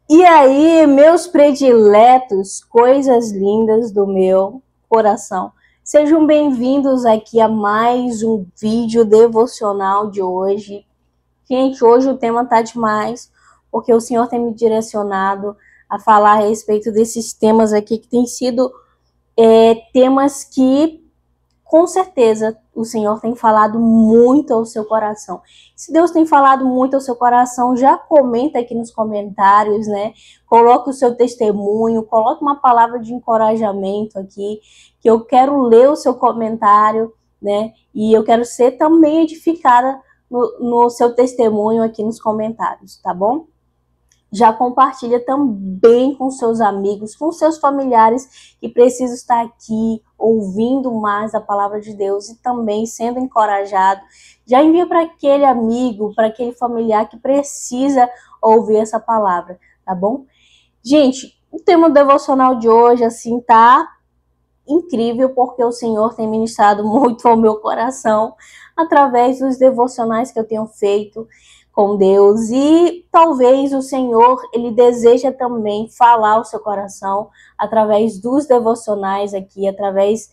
E aí, meus prediletos, coisas lindas do meu coração. Sejam bem-vindos aqui a mais um vídeo devocional de hoje. Gente, hoje o tema tá demais, porque o Senhor tem me direcionado a falar a respeito desses temas aqui que têm sido temas que com certeza o Senhor tem falado muito ao seu coração. Se Deus tem falado muito ao seu coração, já comenta aqui nos comentários, né? Coloque o seu testemunho, coloque uma palavra de encorajamento aqui, que eu quero ler o seu comentário, né? E eu quero ser também edificada no seu testemunho aqui nos comentários, tá bom? Já compartilha também com seus amigos, com seus familiares que precisam estar aqui ouvindo mais a palavra de Deus e também sendo encorajado. Já envia para aquele amigo, para aquele familiar que precisa ouvir essa palavra, tá bom? Gente, o tema devocional de hoje, assim, tá incrível, porque o Senhor tem ministrado muito ao meu coração através dos devocionais que eu tenho feito com Deus, e talvez o Senhor, ele deseja também falar ao seu coração através dos devocionais aqui, através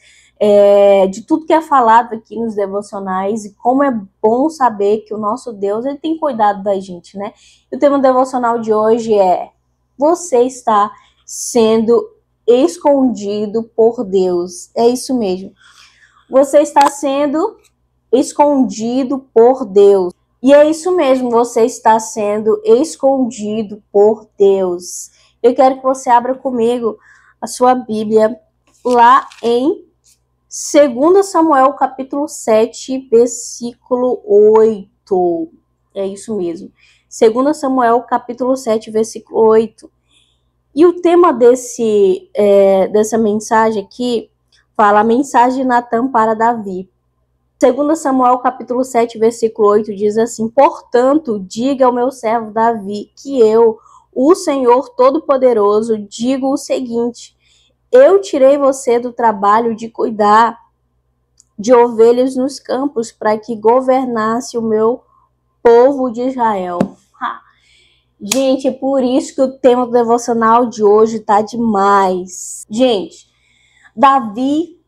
de tudo que é falado aqui nos devocionais, e como é bom saber que o nosso Deus, ele tem cuidado da gente, né? E o tema devocional de hoje é: você está sendo escondido por Deus. É isso mesmo. Você está sendo escondido por Deus. E é isso mesmo, você está sendo escondido por Deus. Eu quero que você abra comigo a sua Bíblia lá em 2 Samuel, capítulo 7, versículo 8. É isso mesmo. 2 Samuel, capítulo 7, versículo 8. E o tema dessa mensagem aqui fala a mensagem de Natã para Davi. 2 Samuel capítulo 7, versículo 8 diz assim: portanto, diga ao meu servo Davi que eu, o Senhor Todo-Poderoso, digo o seguinte: eu tirei você do trabalho de cuidar de ovelhas nos campos para que governasse o meu povo de Israel. Gente, é por isso que o tema do devocional de hoje tá demais. Gente, Davi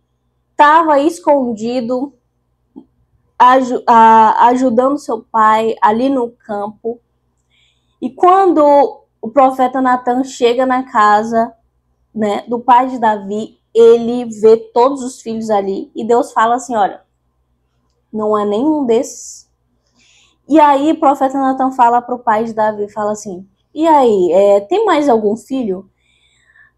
estava escondido, ajudando seu pai ali no campo. E quando o profeta Natã chega na casa, né, do pai de Davi, ele vê todos os filhos ali. E Deus fala assim: olha, não é nenhum desses. E aí o profeta Natã fala para o pai de Davi, fala assim: e aí, tem mais algum filho?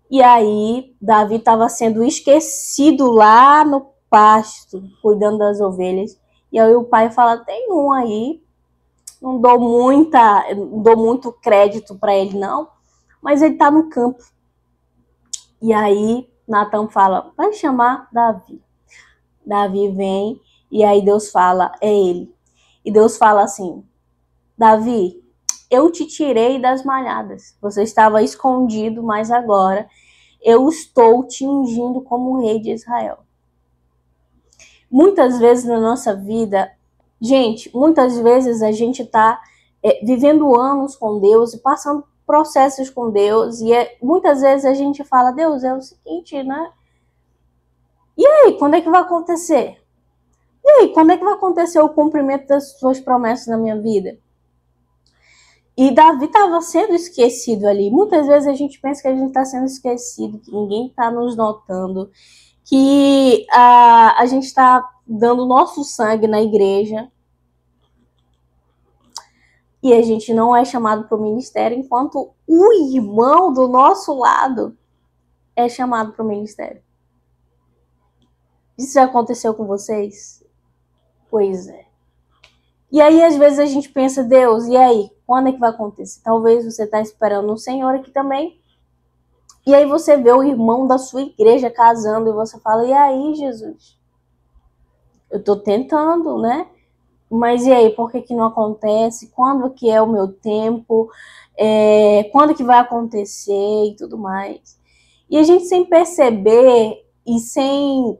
E aí, Davi estava sendo esquecido lá no pasto, cuidando das ovelhas. E aí o pai fala: tem um aí, não dou muito crédito para ele não, mas ele está no campo. E aí Natã fala: vai chamar Davi. Davi vem e aí Deus fala: é ele. E Deus fala assim: Davi, eu te tirei das malhadas. Você estava escondido, mas agora eu estou te ungindo como rei de Israel. Muitas vezes na nossa vida, gente, muitas vezes a gente está vivendo anos com Deus e passando processos com Deus, e muitas vezes a gente fala: Deus, é o seguinte, né? E aí, quando é que vai acontecer? E aí, quando é que vai acontecer o cumprimento das suas promessas na minha vida? E Davi estava sendo esquecido ali. Muitas vezes a gente pensa que a gente está sendo esquecido, que ninguém está nos notando, que a gente está dando nosso sangue na igreja e a gente não é chamado para o ministério, enquanto o irmão do nosso lado é chamado para o ministério. Isso já aconteceu com vocês? Pois é. E aí, às vezes, a gente pensa: Deus, e aí? Quando é que vai acontecer? Talvez você está esperando um Senhor aqui também. E aí você vê o irmão da sua igreja casando e você fala: e aí, Jesus? Eu estou tentando, né? Mas e aí, por que não acontece? Quando que é o meu tempo? Quando que vai acontecer e tudo mais? E a gente, sem perceber e sem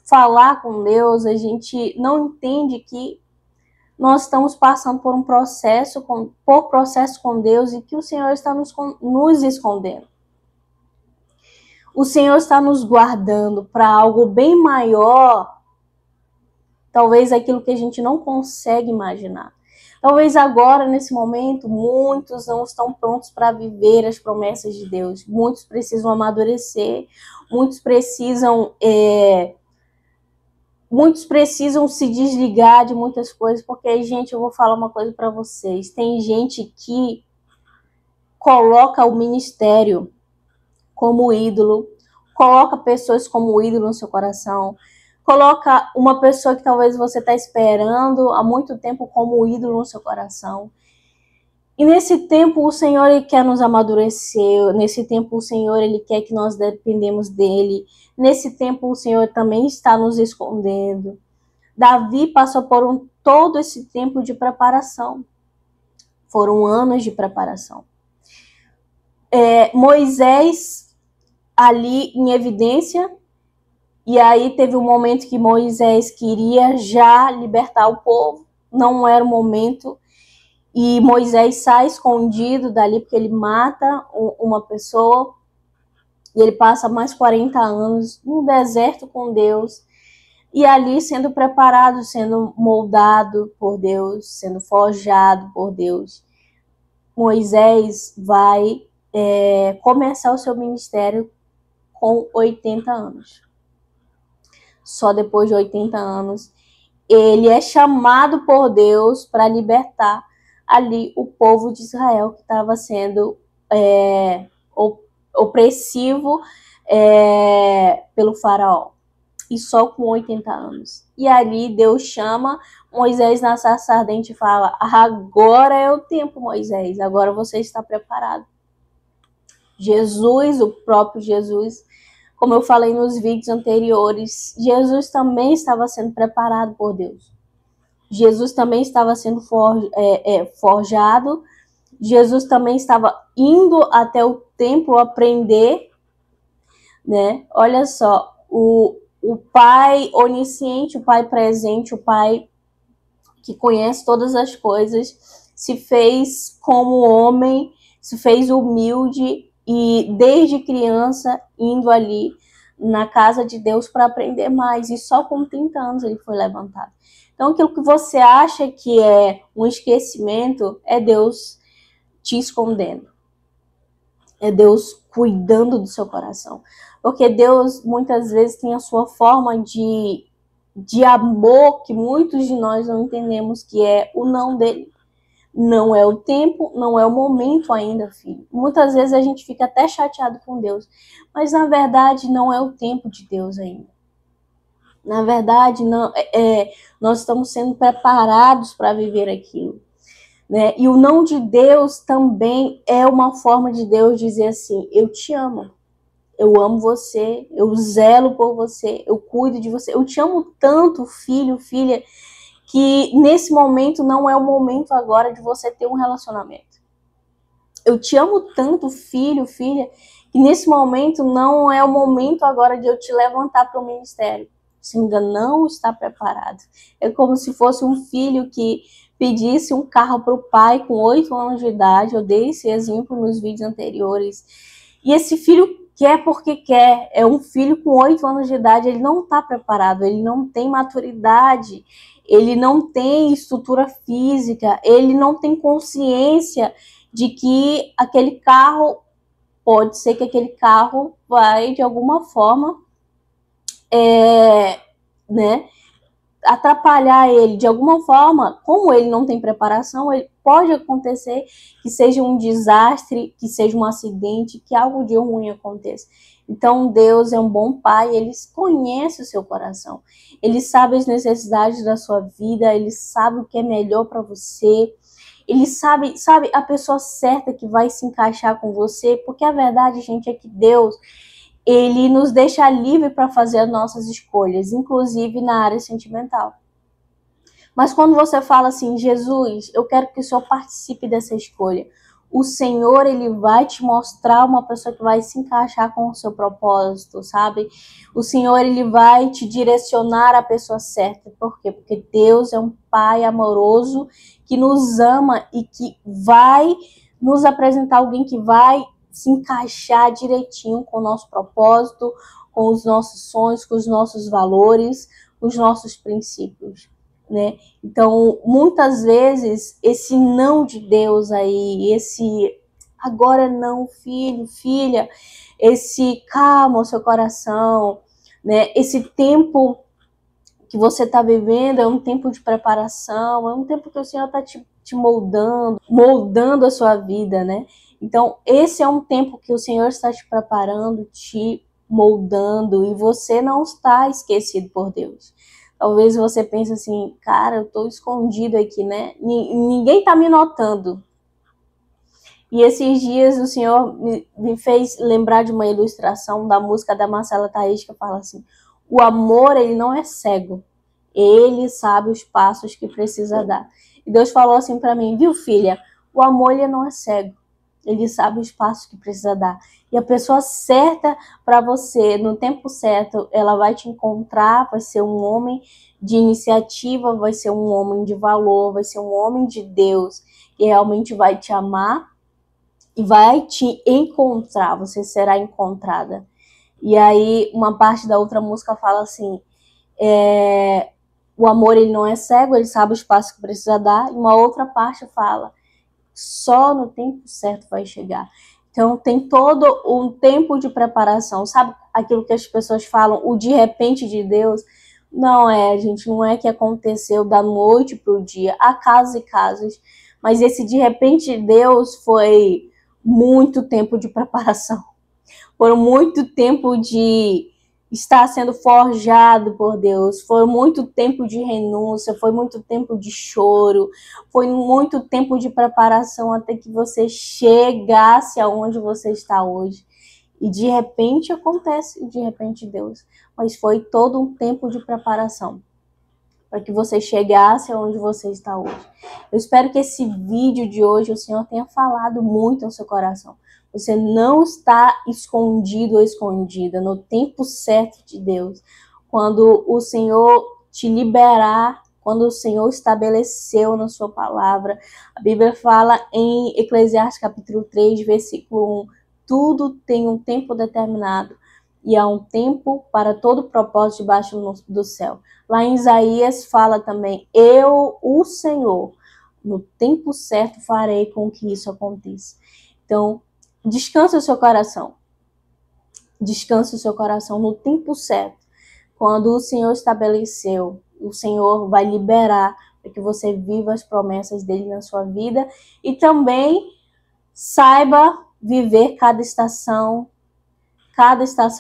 falar com Deus, a gente não entende que nós estamos passando por um processo com Deus e que o Senhor está nos escondendo. O Senhor está nos guardando para algo bem maior, talvez aquilo que a gente não consegue imaginar. Talvez agora, nesse momento, muitos não estão prontos para viver as promessas de Deus. Muitos precisam amadurecer, muitos precisam se desligar de muitas coisas, porque, gente, eu vou falar uma coisa para vocês. Tem gente que coloca o ministério como ídolo, coloca pessoas como ídolo no seu coração, coloca uma pessoa que talvez você está esperando há muito tempo como ídolo no seu coração. E nesse tempo o Senhor ele quer nos amadurecer, nesse tempo o Senhor ele quer que nós dependemos dele, nesse tempo o Senhor também está nos escondendo. Davi passou por todo esse tempo de preparação, foram anos de preparação. Moisés ali em evidência, e aí teve um momento que Moisés queria já libertar o povo, não era o momento, e Moisés sai escondido dali porque ele mata uma pessoa, e ele passa mais 40 anos no deserto com Deus, e ali sendo preparado, sendo moldado por Deus, sendo forjado por Deus. Moisés vai começar o seu ministério com 80 anos. Só depois de 80 anos, ele é chamado por Deus para libertar ali o povo de Israel que estava sendo opressivo pelo faraó. E só com 80 anos. E ali Deus chama Moisés na sarça ardente e fala: agora é o tempo, Moisés, agora você está preparado. Jesus, o próprio Jesus, como eu falei nos vídeos anteriores, Jesus também estava sendo preparado por Deus. Jesus também estava sendo forjado. Jesus também estava indo até o templo aprender, né? Olha só, o Pai onisciente, o Pai presente, o Pai que conhece todas as coisas, se fez como homem, se fez humilde e desde criança indo ali na casa de Deus para aprender mais, e só com 30 anos ele foi levantado. Então aquilo que você acha que é um esquecimento é Deus te escondendo, é Deus cuidando do seu coração, porque Deus muitas vezes tem a sua forma de amor que muitos de nós não entendemos, que é o não dele. Não é o tempo, não é o momento ainda, filho. Muitas vezes a gente fica até chateado com Deus, mas na verdade não é o tempo de Deus ainda. Na verdade, não, nós estamos sendo preparados para viver aquilo, né? E o não de Deus também é uma forma de Deus dizer assim: eu te amo, eu amo você, eu zelo por você, eu cuido de você, eu te amo tanto, filho, filha, que nesse momento não é o momento agora de você ter um relacionamento. Eu te amo tanto, filho, filha, que nesse momento não é o momento agora de eu te levantar para o ministério. Você ainda não está preparado. É como se fosse um filho que pedisse um carro para o pai com 8 anos de idade. Eu dei esse exemplo nos vídeos anteriores. E esse filho quer porque quer. É um filho com 8 anos de idade, ele não está preparado, ele não tem maturidade, ele não tem estrutura física, ele não tem consciência de que aquele carro, pode ser que aquele carro vai de alguma forma né, atrapalhar ele de alguma forma. Como ele não tem preparação, pode acontecer que seja um desastre, que seja um acidente, que algo de ruim aconteça. Então Deus é um bom pai, ele conhece o seu coração, ele sabe as necessidades da sua vida, ele sabe o que é melhor para você, ele sabe a pessoa certa que vai se encaixar com você, porque a verdade, gente, é que Deus, ele nos deixa livre para fazer as nossas escolhas, inclusive na área sentimental. Mas quando você fala assim: Jesus, eu quero que o Senhor participe dessa escolha, o Senhor, ele vai te mostrar uma pessoa que vai se encaixar com o seu propósito, sabe? O Senhor, ele vai te direcionar a pessoa certa. Por quê? Porque Deus é um Pai amoroso que nos ama e que vai nos apresentar alguém que vai se encaixar direitinho com o nosso propósito, com os nossos sonhos, com os nossos valores, com os nossos princípios, né? Então, muitas vezes, esse não de Deus aí, esse agora não, filho, filha, esse calma o seu coração, né? Esse tempo que você está vivendo é um tempo de preparação, é um tempo que o Senhor está te moldando a sua vida, né? Então, esse é um tempo que o Senhor está te preparando, te moldando, e você não está esquecido por Deus. Talvez você pense assim, cara, eu estou escondido aqui, né? Ninguém está me notando. E esses dias o Senhor me fez lembrar de uma ilustração da música da Marcela Thaís, que fala assim, o amor, ele não é cego, ele sabe os passos que precisa dar. E Deus falou assim para mim, viu, filha, o amor, ele não é cego, ele sabe os passos que precisa dar. E a pessoa certa para você, no tempo certo, ela vai te encontrar, vai ser um homem de iniciativa, vai ser um homem de valor, vai ser um homem de Deus, que realmente vai te amar e vai te encontrar, você será encontrada. E aí, uma parte da outra música fala assim, o amor, ele não é cego, ele sabe os passos que precisa dar. E uma outra parte fala, só no tempo certo vai chegar. Então, tem todo um tempo de preparação. Sabe aquilo que as pessoas falam, o de repente de Deus? Não é, gente, não é que aconteceu da noite para o dia. Há casos e casos. Mas esse de repente de Deus foi muito tempo de preparação. Por muito tempo de estar sendo forjado por Deus, foi muito tempo de renúncia, foi muito tempo de choro, foi muito tempo de preparação até que você chegasse aonde você está hoje. E de repente acontece, de repente Deus, mas foi todo um tempo de preparação para que você chegasse aonde você está hoje. Eu espero que esse vídeo de hoje o Senhor tenha falado muito ao seu coração. Você não está escondido ou escondida no tempo certo de Deus. Quando o Senhor te liberar, quando o Senhor estabeleceu na sua palavra. A Bíblia fala em Eclesiastes capítulo 3, versículo 1, tudo tem um tempo determinado e há um tempo para todo propósito debaixo do céu. Lá em Isaías fala também, eu, o Senhor, no tempo certo farei com que isso aconteça. Então, descansa o seu coração. Descansa o seu coração no tempo certo. Quando o Senhor estabeleceu, o Senhor vai liberar para que você viva as promessas dele na sua vida e também saiba viver cada estação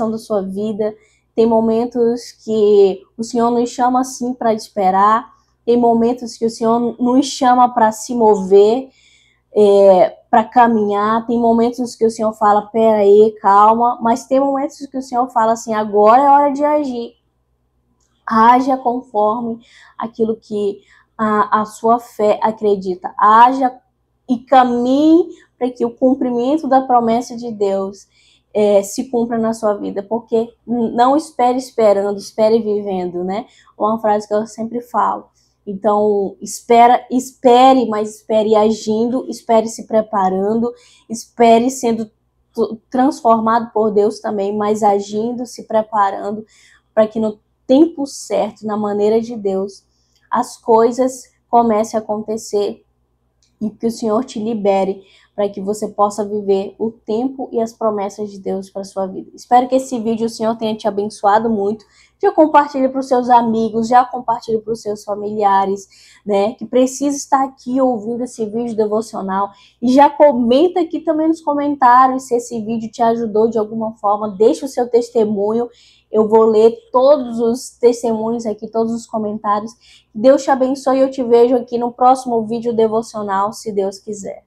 da sua vida. Tem momentos que o Senhor nos chama assim para esperar, tem momentos que o Senhor nos chama para se mover, para caminhar, tem momentos que o Senhor fala, pera aí, calma, mas tem momentos que o Senhor fala assim, agora é hora de agir. Haja conforme aquilo que a sua fé acredita. Haja e caminhe para que o cumprimento da promessa de Deus se cumpra na sua vida, porque não espere esperando, espere vivendo, né? Uma frase que eu sempre falo. Então, espere, mas espere agindo, espere se preparando, espere sendo transformado por Deus também, mas agindo, se preparando, para que no tempo certo, na maneira de Deus, as coisas comecem a acontecer e que o Senhor te libere para que você possa viver o tempo e as promessas de Deus para a sua vida. Espero que esse vídeo o Senhor tenha te abençoado muito. Já compartilhe para os seus amigos, já compartilhe para os seus familiares, né, que precisa estar aqui ouvindo esse vídeo devocional. E já comenta aqui também nos comentários se esse vídeo te ajudou de alguma forma. Deixa o seu testemunho. Eu vou ler todos os testemunhos aqui, todos os comentários. Deus te abençoe e eu te vejo aqui no próximo vídeo devocional, se Deus quiser.